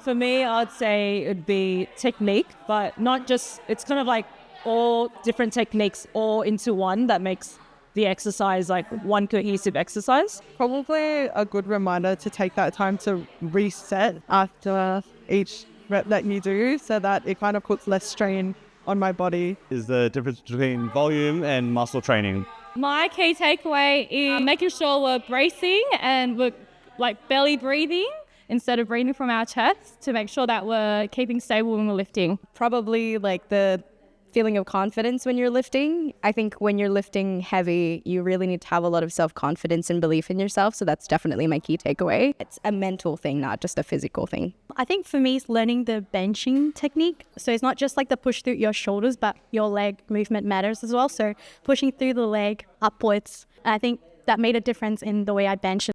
For me, I'd say it'd be technique, but not just, it's kind of like all different techniques all into one that makes the exercise like one cohesive exercise. Probably a good reminder to take that time to reset after each rep that you do so that it kind of puts less strain on my body. Is the difference between volume and muscle training. My key takeaway is making sure we're bracing and we're like belly breathing instead of breathing from our chest to make sure that we're keeping stable when we're lifting. Probably like the feeling of confidence when you're lifting. I think when you're lifting heavy, you really need to have a lot of self-confidence and belief in yourself. So that's definitely my key takeaway. It's a mental thing, not just a physical thing. I think for me, it's learning the benching technique. So it's not just like the push through your shoulders, but your leg movement matters as well. So pushing through the leg upwards, I think that made a difference in the way I bench.